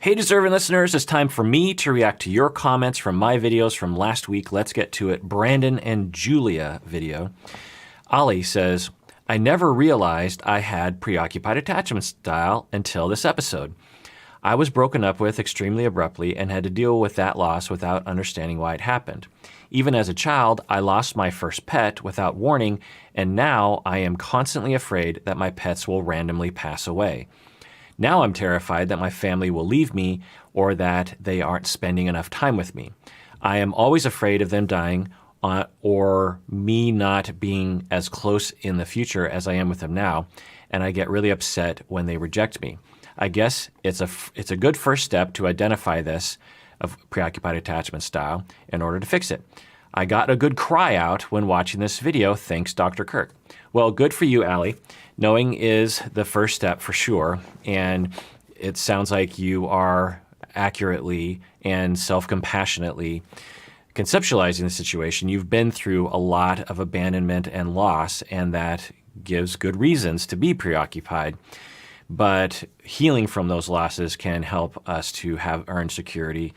Hey, deserving listeners, it's time for me to react to your comments from my videos from last week. Let's get to it. Brandon and Julia video. Ali says, I never realized I had preoccupied attachment style until this episode. I was broken up with extremely abruptly and had to deal with that loss without understanding why it happened. Even as a child, I lost my first pet without warning, and now I am constantly afraid that my pets will randomly pass away. Now I'm terrified that my family will leave me or that they aren't spending enough time with me. I am always afraid of them dying or me not being as close in the future as I am with them now, and I get really upset when they reject me. I guess it's a good first step to identify this of preoccupied attachment style in order to fix it. I got a good cry out when watching this video. Thanks, Dr. Kirk. Well, good for you, Allie. Knowing is the first step for sure, and it sounds like you are accurately and self-compassionately conceptualizing the situation. You've been through a lot of abandonment and loss, and that gives good reasons to be preoccupied. But healing from those losses can help us to earn security,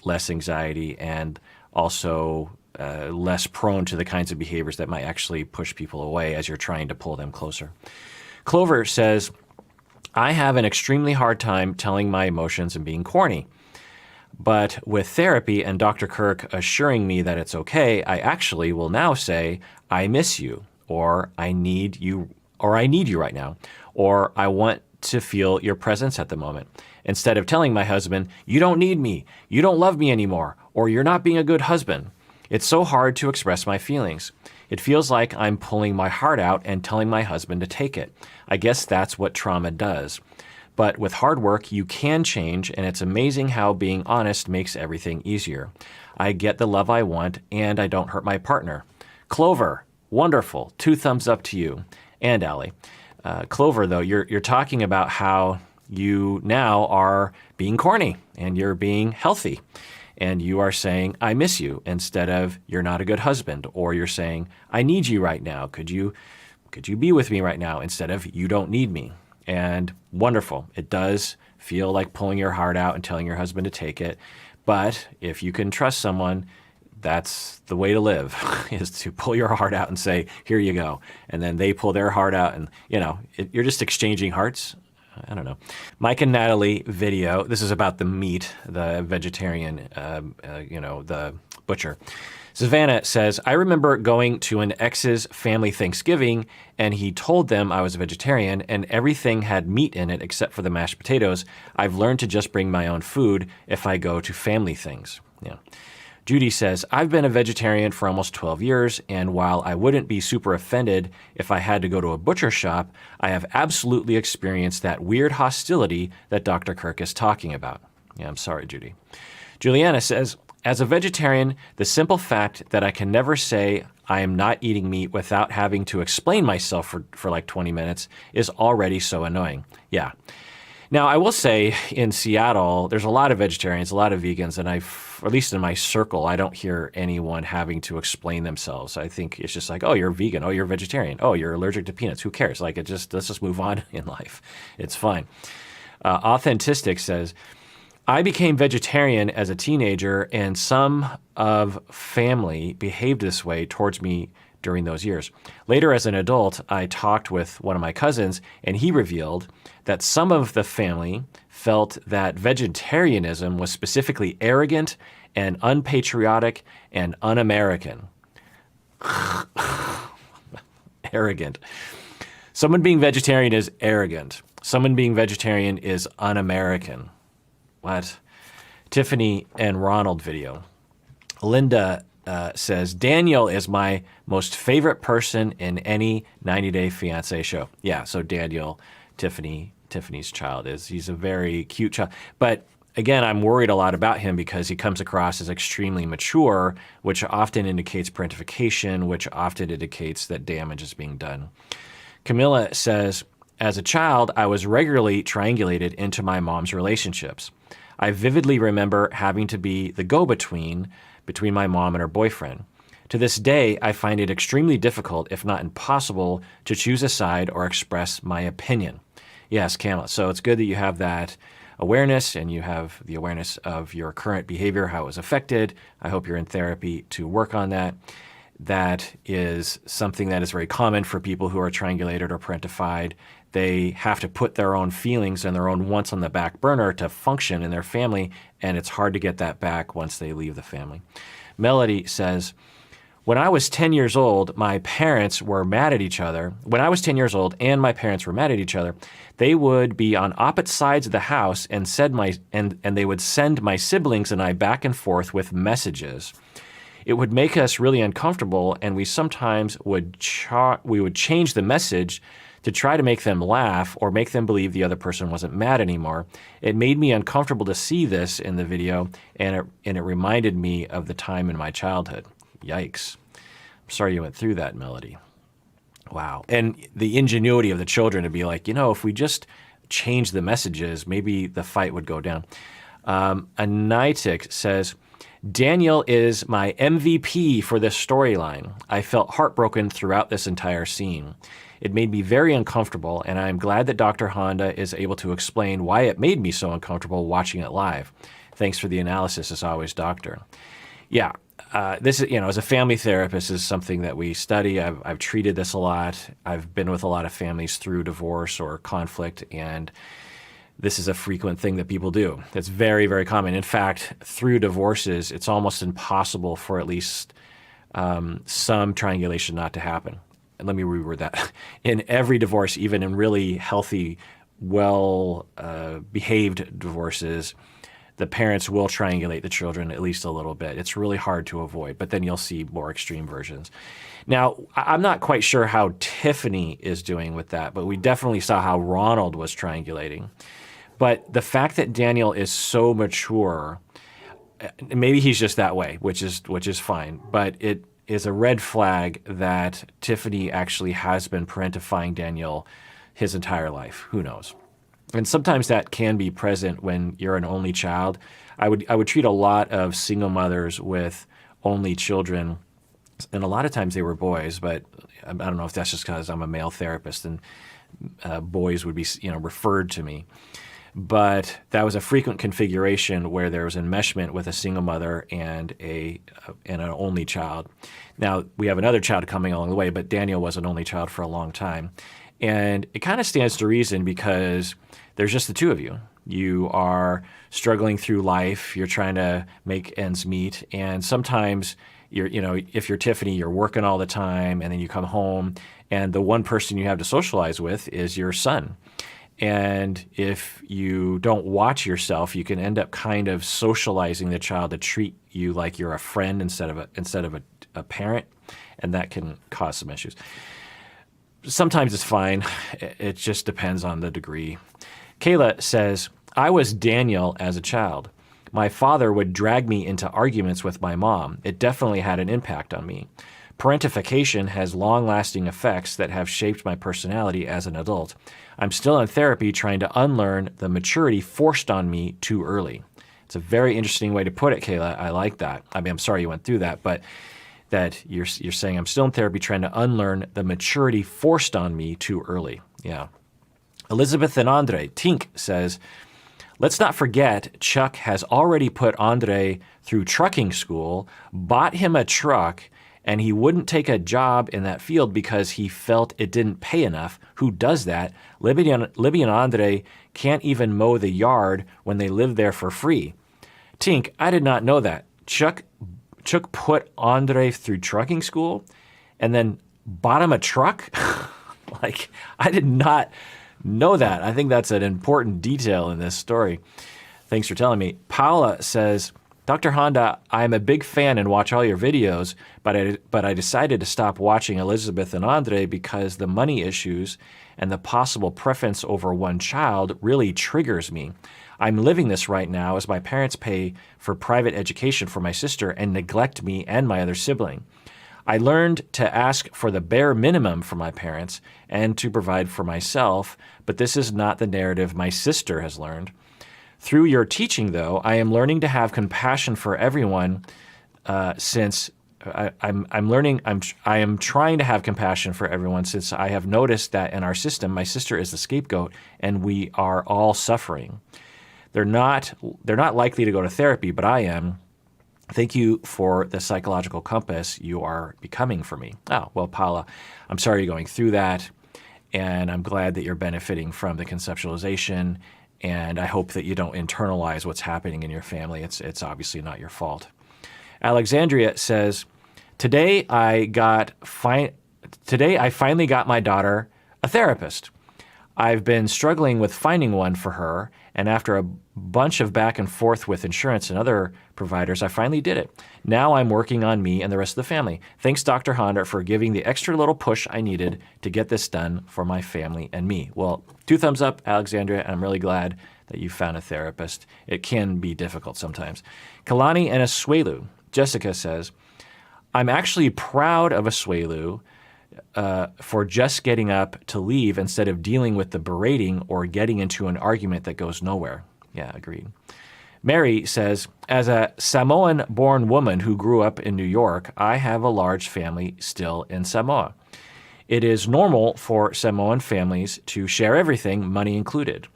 less anxiety, and also less prone to the kinds of behaviors that might actually push people away as you're trying to pull them closer. Clover says, I have an extremely hard time telling my emotions and being corny. But with therapy and Dr. Kirk assuring me that it's okay, I actually will now say, I miss you, or I need you right now, or I want to feel your presence at the moment. Instead of telling my husband, you don't need me, you don't love me anymore, or you're not being a good husband. It's so hard to express my feelings. It feels like I'm pulling my heart out and telling my husband to take it. I guess that's what trauma does. But with hard work, you can change, and it's amazing how being honest makes everything easier. I get the love I want, and I don't hurt my partner. Clover, wonderful. 2 thumbs up to you. And Allie. Clover, though, you're talking about how you now are being corny, and you're being healthy. And you are saying, I miss you, instead of you're not a good husband. Or you're saying, I need you right now. Could you be with me right now, instead of you don't need me. And wonderful. It does feel like pulling your heart out and telling your husband to take it. But if you can trust someone, that's the way to live, is to pull your heart out and say, here you go. And then they pull their heart out and, you're just exchanging hearts. I don't know. Mike and Natalie video. This is about the meat, the vegetarian, the butcher. Savannah says, I remember going to an ex's family Thanksgiving, and he told them I was a vegetarian and everything had meat in it except for the mashed potatoes. I've learned to just bring my own food if I go to family things. Yeah. Judy says, I've been a vegetarian for almost 12 years, and while I wouldn't be super offended if I had to go to a butcher shop, I have absolutely experienced that weird hostility that Dr. Kirk is talking about. Yeah, I'm sorry, Judy. Juliana says, as a vegetarian, the simple fact that I can never say I am not eating meat without having to explain myself for like 20 minutes is already so annoying. Yeah. Now, I will say in Seattle, there's a lot of vegetarians, a lot of vegans, and at least in my circle, I don't hear anyone having to explain themselves. I think it's just like, oh, you're vegan. Oh, you're vegetarian. Oh, you're allergic to peanuts. Who cares? Like, let's just move on in life. It's fine. Authentistic says, I became vegetarian as a teenager, and some of family behaved this way towards me during those years. Later, as an adult, I talked with one of my cousins, and he revealed that some of the family felt that vegetarianism was specifically arrogant and unpatriotic and un-American. Arrogant. Someone being vegetarian is arrogant. Someone being vegetarian is un-American. What? Tiffany and Ronald video. Linda says, Daniel is my most favorite person in any 90 Day Fiancé show. Yeah, so Daniel, Tiffany's child he's a very cute child. But again, I'm worried a lot about him because he comes across as extremely mature, which often indicates parentification, which often indicates that damage is being done. Camilla says, as a child, I was regularly triangulated into my mom's relationships. I vividly remember having to be the go-between between my mom and her boyfriend. To this day, I find it extremely difficult, if not impossible, to choose a side or express my opinion. Yes, Camilla. So it's good that you have that awareness and you have the awareness of your current behavior, how it was affected. I hope you're in therapy to work on that. That is something that is very common for people who are triangulated or parentified. They have to put their own feelings and their own wants on the back burner to function in their family, and it's hard to get that back once they leave the family. Melody says, when I was 10 years old, my parents were mad at each other. When I was 10 years old and my parents were mad at each other, they would be on opposite sides of the house and they would send my siblings and I back and forth with messages. It would make us really uncomfortable, and we sometimes would change the message to try to make them laugh or make them believe the other person wasn't mad anymore. It made me uncomfortable to see this in the video, and it reminded me of the time in my childhood. Yikes. I'm sorry you went through that, Melody. Wow. And the ingenuity of the children to be like, if we just change the messages, maybe the fight would go down. Anitik says, Daniel is my MVP for this storyline. I felt heartbroken throughout this entire scene. It made me very uncomfortable, and I'm glad that Dr. Honda is able to explain why it made me so uncomfortable watching it live. Thanks for the analysis, as always, Doctor. Yeah, this is, as a family therapist, is something that we study. I've treated this a lot. I've been with a lot of families through divorce or conflict, and this is a frequent thing that people do. It's very, very common. In fact, through divorces, it's almost impossible for at least some triangulation not to happen. And let me reword that. In every divorce, even in really healthy, well-behaved divorces, the parents will triangulate the children at least a little bit. It's really hard to avoid, but then you'll see more extreme versions. Now, I'm not quite sure how Tiffany is doing with that, but we definitely saw how Ronald was triangulating. But the fact that Daniel is so mature, maybe he's just that way, which is fine, but it is a red flag that Tiffany actually has been parentifying Daniel his entire life. Who knows? And sometimes that can be present when you're an only child. I would treat a lot of single mothers with only children, and a lot of times they were boys, but I don't know if that's just because I'm a male therapist and boys would be referred to me. But that was a frequent configuration where there was enmeshment with a single mother and an only child. Now, we have another child coming along the way, but Daniel was an only child for a long time. And it kind of stands to reason because there's just the two of you. You are struggling through life. You're trying to make ends meet. And sometimes, if you're Tiffany, you're working all the time, and then you come home, and the one person you have to socialize with is your son. And if you don't watch yourself, you can end up kind of socializing the child to treat you like you're a friend instead of a parent, and that can cause some issues. Sometimes it's fine. It just depends on the degree. Kayla says, I was Daniel as a child. My father would drag me into arguments with my mom. It definitely had an impact on me. Parentification has long-lasting effects that have shaped my personality as an adult. I'm still in therapy trying to unlearn the maturity forced on me too early. It's a very interesting way to put it, Kayla. I like that. I mean, I'm sorry you went through that, but that you're saying I'm still in therapy trying to unlearn the maturity forced on me too early. Yeah. Elizabeth and Andre. Tink says, let's not forget Chuck has already put Andre through trucking school, bought him a truck, and he wouldn't take a job in that field because he felt it didn't pay enough. Who does that? Libby and Andre can't even mow the yard when they live there for free. Tink, I did not know that. Chuck put Andre through trucking school and then bought him a truck? Like, I did not know that. I think that's an important detail in this story. Thanks for telling me. Paula says, Dr. Honda, I'm a big fan and watch all your videos, but I decided to stop watching Elizabeth and Andre because the money issues and the possible preference over one child really triggers me. I'm living this right now as my parents pay for private education for my sister and neglect me and my other sibling. I learned to ask for the bare minimum from my parents and to provide for myself, but this is not the narrative my sister has learned. Through your teaching, though, I am learning to have compassion for everyone since I am trying to have compassion for everyone since I have noticed that in our system, my sister is the scapegoat and we are all suffering. They're not likely to go to therapy, but I am. Thank you for the psychological compass you are becoming for me. Oh, well, Paula, I'm sorry you're going through that, and I'm glad that you're benefiting from the conceptualization, and I hope that you don't internalize what's happening in your family. It's obviously not your fault. Alexandria says, Today I finally got my daughter a therapist. I've been struggling with finding one for her, and after a bunch of back and forth with insurance and other providers, I finally did it. Now I'm working on me and the rest of the family. Thanks, Dr. Honda, for giving the extra little push I needed to get this done for my family and me. Well, 2 thumbs up, Alexandria, and I'm really glad that you found a therapist. It can be difficult sometimes. Kalani and Asuelu. Jessica says, I'm actually proud of Asuelu for just getting up to leave instead of dealing with the berating or getting into an argument that goes nowhere. Yeah, agreed. Mary says, as a Samoan-born woman who grew up in New York, I have a large family still in Samoa. It is normal for Samoan families to share everything, money included.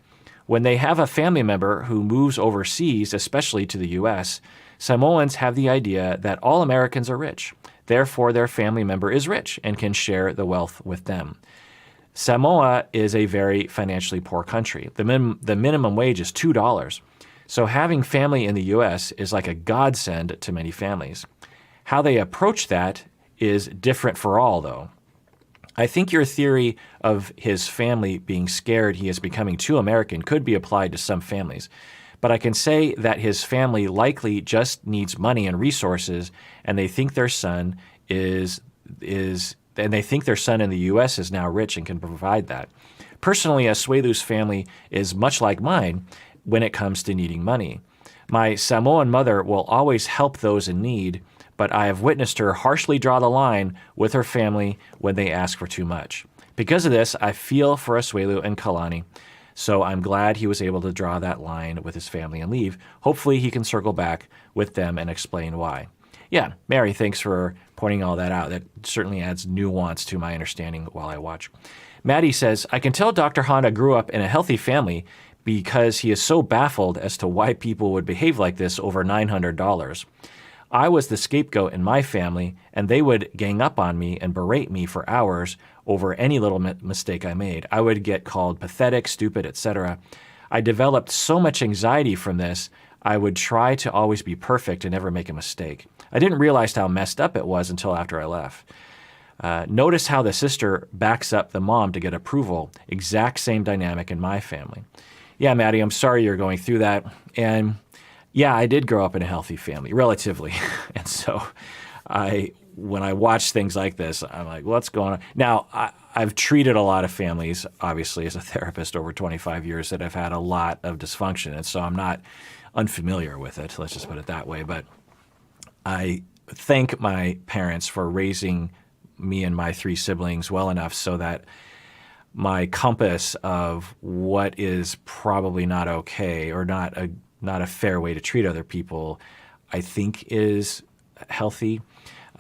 When they have a family member who moves overseas, especially to the U.S., Samoans have the idea that all Americans are rich. Therefore, their family member is rich and can share the wealth with them. Samoa is a very financially poor country. The minimum wage is $2. So having family in the U.S. is like a godsend to many families. How they approach that is different for all, though. I think your theory of his family being scared he is becoming too American could be applied to some families. But I can say that his family likely just needs money and resources, and they think their son in the U.S. is now rich and can provide that. Personally, Asuelu's family is much like mine when it comes to needing money. My Samoan mother will always help those in need, but I have witnessed her harshly draw the line with her family when they ask for too much. Because of this, I feel for Asuelu and Kalani, so I'm glad he was able to draw that line with his family and leave. Hopefully he can circle back with them and explain why. Yeah, Mary, thanks for pointing all that out. That certainly adds nuance to my understanding while I watch. Maddie says, I can tell Dr. Honda grew up in a healthy family because he is so baffled as to why people would behave like this over $900. I was the scapegoat in my family, and they would gang up on me and berate me for hours over any little mistake I made. I would get called pathetic, stupid, etc. I developed so much anxiety from this, I would try to always be perfect and never make a mistake. I didn't realize how messed up it was until after I left. Notice how the sister backs up the mom to get approval. Exact same dynamic in my family. Yeah, Maddie, I'm sorry you're going through that. And yeah, I did grow up in a healthy family, relatively. And so when I watch things like this, I'm like, what's going on? Now, I've treated a lot of families, obviously, as a therapist over 25 years that have had a lot of dysfunction. And so I'm not unfamiliar with it, let's just put it that way. But I thank my parents for raising me and my 3 siblings well enough so that my compass of what is probably not okay or not a fair way to treat other people, I think is healthy.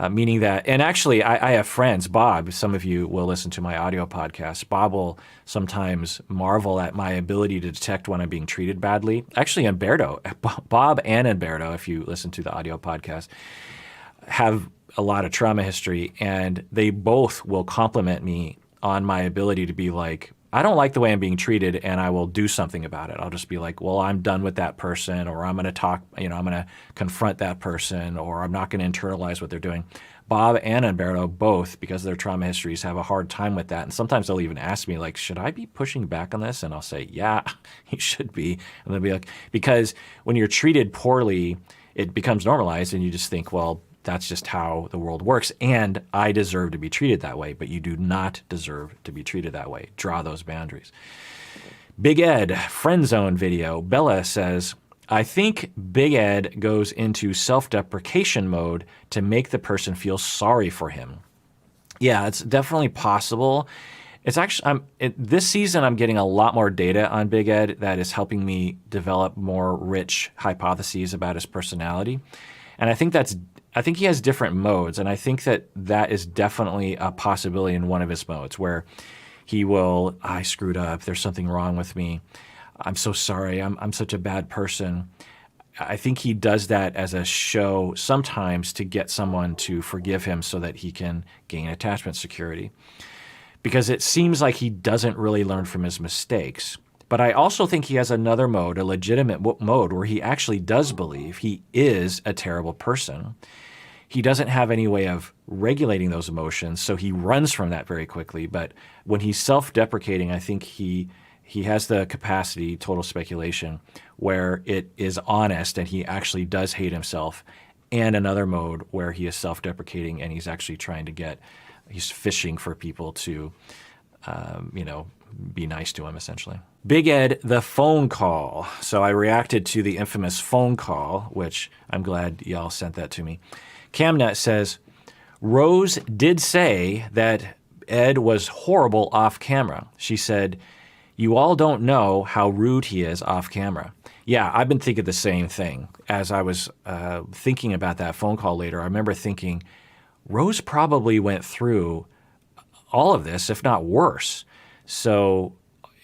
Meaning that, and actually I have friends, Bob, some of you will listen to my audio podcast. Bob will sometimes marvel at my ability to detect when I'm being treated badly. Actually, Bob and Umberto, if you listen to the audio podcast, have a lot of trauma history, and they both will compliment me on my ability to be like, I don't like the way I'm being treated, and I will do something about it. I'll just be like, well, I'm done with that person, or I'm going to talk, I'm going to confront that person, or I'm not going to internalize what they're doing. Bob and Umberto both, because of their trauma histories, have a hard time with that. And sometimes they'll even ask me, like, should I be pushing back on this? And I'll say, yeah, you should be. And they'll be like, because when you're treated poorly, it becomes normalized, and you just think, well, that's just how the world works, and I deserve to be treated that way, but you do not deserve to be treated that way. Draw those boundaries. Big Ed, friend zone video. Bella says, I think Big Ed goes into self-deprecation mode to make the person feel sorry for him. Yeah, it's definitely possible. It's actually, this season I'm getting a lot more data on Big Ed that is helping me develop more rich hypotheses about his personality. And I think he has different modes, and I think that is definitely a possibility in one of his modes where he will, I screwed up, there's something wrong with me. I'm so sorry. I'm such a bad person. I think he does that as a show sometimes to get someone to forgive him so that he can gain attachment security. Because it seems like he doesn't really learn from his mistakes. But I also think he has another mode, a legitimate mode, where he actually does believe he is a terrible person. He doesn't have any way of regulating those emotions, so he runs from that very quickly. But when he's self-deprecating, I think he has the capacity, total speculation, where it is honest and he actually does hate himself, and another mode where he is self-deprecating and he's actually he's fishing for people to, be nice to him, essentially. Big Ed, the phone call. So I reacted to the infamous phone call, which I'm glad y'all sent that to me. Camnet says, Rose did say that Ed was horrible off camera. She said, you all don't know how rude he is off camera. Yeah, I've been thinking the same thing. As I was thinking about that phone call later, I remember thinking, Rose probably went through all of this, if not worse. So,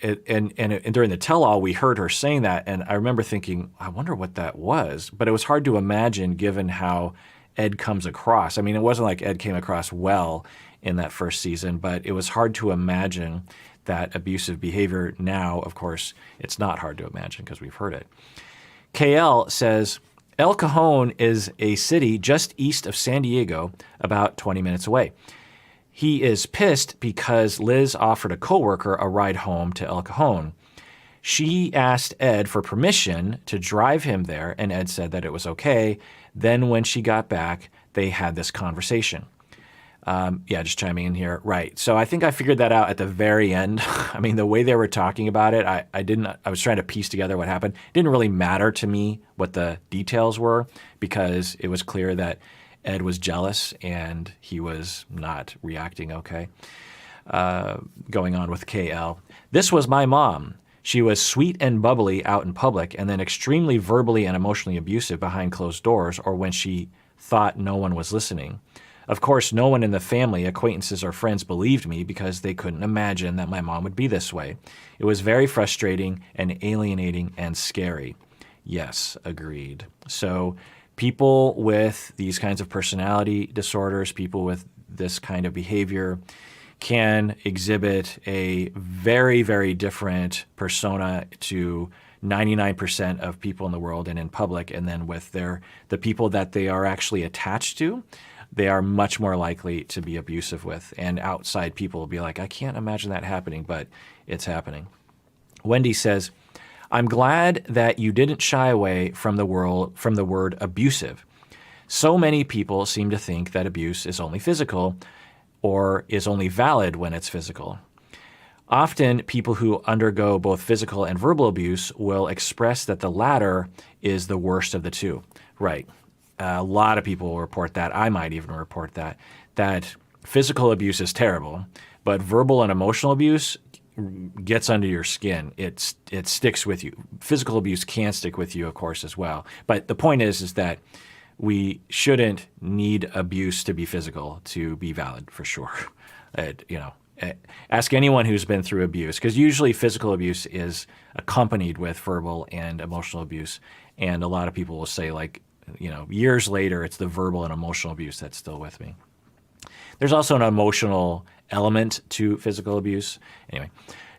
and during the tell-all, we heard her saying that, and I remember thinking, I wonder what that was. But it was hard to imagine given how Ed comes across. I mean, it wasn't like Ed came across well in that first season, but it was hard to imagine that abusive behavior. Now, of course, it's not hard to imagine because we've heard it. KL says, El Cajon is a city just east of San Diego, about 20 minutes away. He is pissed because Liz offered a coworker a ride home to El Cajon. She asked Ed for permission to drive him there, and Ed said that it was okay. Then when she got back, they had this conversation. Just chiming in here. Right. So I think I figured that out at the very end. I mean, the way they were talking about it, I was trying to piece together what happened. It didn't really matter to me what the details were because it was clear that Ed was jealous and he was not reacting okay. Going on with KL. This was my mom. She was sweet and bubbly out in public and then extremely verbally and emotionally abusive behind closed doors or when she thought no one was listening. Of course, no one in the family, acquaintances, or friends believed me because they couldn't imagine that my mom would be this way. It was very frustrating and alienating and scary. Yes, agreed. So people with these kinds of personality disorders, people with this kind of behavior can exhibit a very, very different persona to 99% of people in the world and in public. And then with the people that they are actually attached to, they are much more likely to be abusive with. And outside people will be like, I can't imagine that happening, but it's happening. Wendy says, I'm glad that you didn't shy away from the word abusive. So many people seem to think that abuse is only physical or is only valid when it's physical. Often, people who undergo both physical and verbal abuse will express that the latter is the worst of the two. Right. A lot of people will report that. I might even report that physical abuse is terrible, but verbal and emotional abuse gets under your skin. It sticks with you. Physical abuse can stick with you, of course, as well. But the point is that we shouldn't need abuse to be physical to be valid, for sure. Ask anyone who's been through abuse, because usually physical abuse is accompanied with verbal and emotional abuse. And a lot of people will say, years later, it's the verbal and emotional abuse that's still with me. There's also an emotional element to physical abuse. Anyway,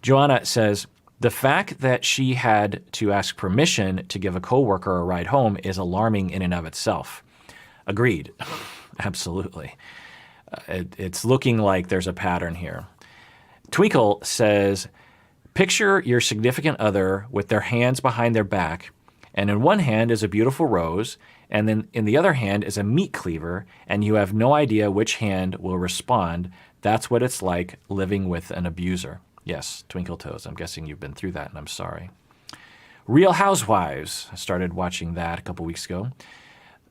Joanna says, the fact that she had to ask permission to give a coworker a ride home is alarming in and of itself. Agreed. Absolutely. It's looking like there's a pattern here. Twinkle says, picture your significant other with their hands behind their back, and in one hand is a beautiful rose, and then in the other hand is a meat cleaver, and you have no idea which hand will respond. That's what it's like living with an abuser. Yes, Twinkle Toes, I'm guessing you've been through that, and I'm sorry. Real Housewives. I started watching that a couple weeks ago.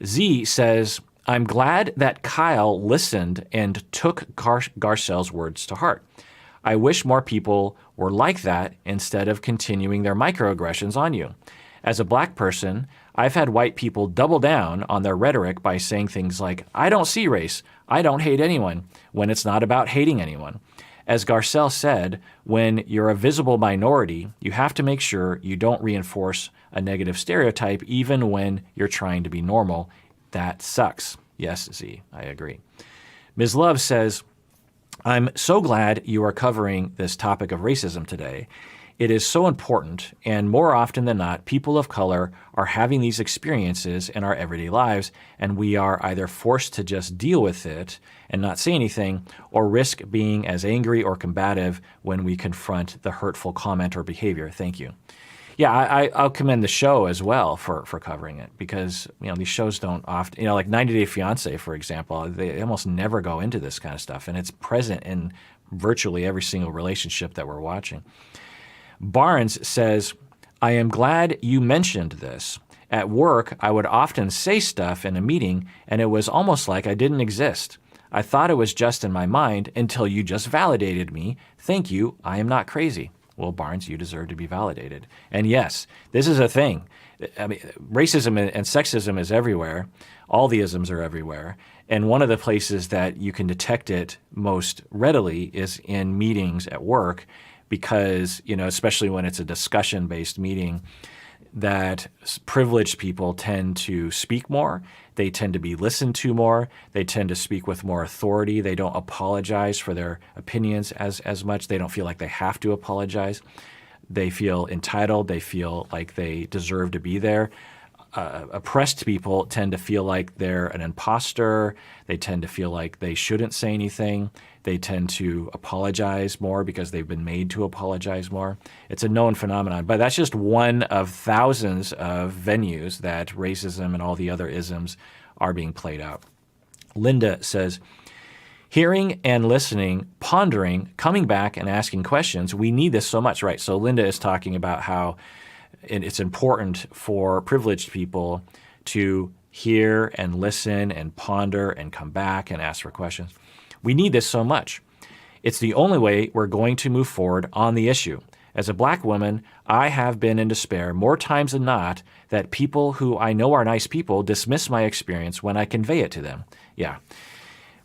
Z says, I'm glad that Kyle listened and took Garcelle's words to heart. I wish more people were like that instead of continuing their microaggressions on you. As a black person, I've had white people double down on their rhetoric by saying things like, I don't see race, I don't hate anyone, when it's not about hating anyone. As Garcelle said, when you're a visible minority, you have to make sure you don't reinforce a negative stereotype even when you're trying to be normal. That sucks. Yes, Z, I agree. Ms. Love says, I'm so glad you are covering this topic of racism today. It is so important, and more often than not, people of color are having these experiences in our everyday lives, and we are either forced to just deal with it and not say anything, or risk being as angry or combative when we confront the hurtful comment or behavior. Thank you. Yeah, I'll commend the show as well for covering it, because these shows don't often, like 90 Day Fiancé, for example, they almost never go into this kind of stuff, and it's present in virtually every single relationship that we're watching. Barnes says, I am glad you mentioned this. At work, I would often say stuff in a meeting, and it was almost like I didn't exist. I thought it was just in my mind until you just validated me. Thank you. I am not crazy. Well, Barnes, you deserve to be validated. And yes, this is a thing. I mean, racism and sexism is everywhere. All the isms are everywhere. And one of the places that you can detect it most readily is in meetings at work, because, especially when it's a discussion-based meeting, that privileged people tend to speak more. They tend to be listened to more. They tend to speak with more authority. They don't apologize for their opinions as much. They don't feel like they have to apologize. They feel entitled. They feel like they deserve to be there. Oppressed people tend to feel like they're an imposter. They tend to feel like they shouldn't say anything. They tend to apologize more because they've been made to apologize more. It's a known phenomenon, but that's just one of thousands of venues that racism and all the other isms are being played out. Linda says, hearing and listening, pondering, coming back and asking questions, we need this so much, right? So Linda is talking about how it's important for privileged people to hear and listen and ponder and come back and ask for questions. We need this so much. It's the only way we're going to move forward on the issue. As a black woman, I have been in despair more times than not that people who I know are nice people dismiss my experience when I convey it to them. Yeah,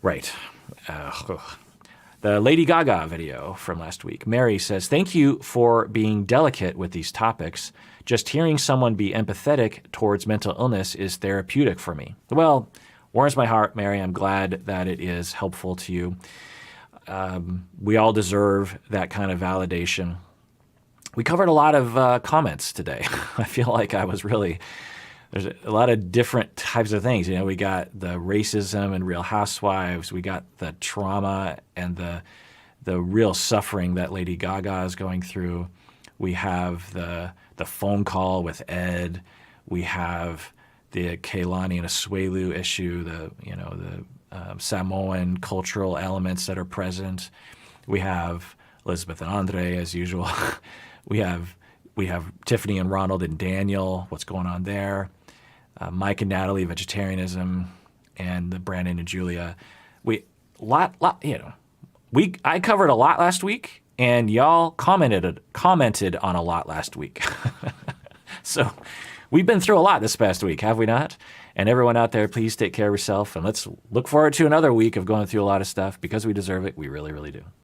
right. The Lady Gaga video from last week. Mary says, thank you for being delicate with these topics. Just hearing someone be empathetic towards mental illness is therapeutic for me. Well, warms my heart, Mary. I'm glad that it is helpful to you. We all deserve that kind of validation. We covered a lot of comments today. I feel like there's a lot of different types of things. We got the racism and Real Housewives. We got the trauma and the real suffering that Lady Gaga is going through. We have the phone call with Ed. We have the Kehlani and Asuelu issue, the Samoan cultural elements that are present. We have Elizabeth and Andre, as usual. We have Tiffany and Ronald and Daniel, what's going on there. Mike and Natalie, vegetarianism, and the Brandon and Julia. I covered a lot last week, and y'all commented on a lot last week. So we've been through a lot this past week, have we not? And everyone out there, please take care of yourself, and let's look forward to another week of going through a lot of stuff, because we deserve it. We really, really do.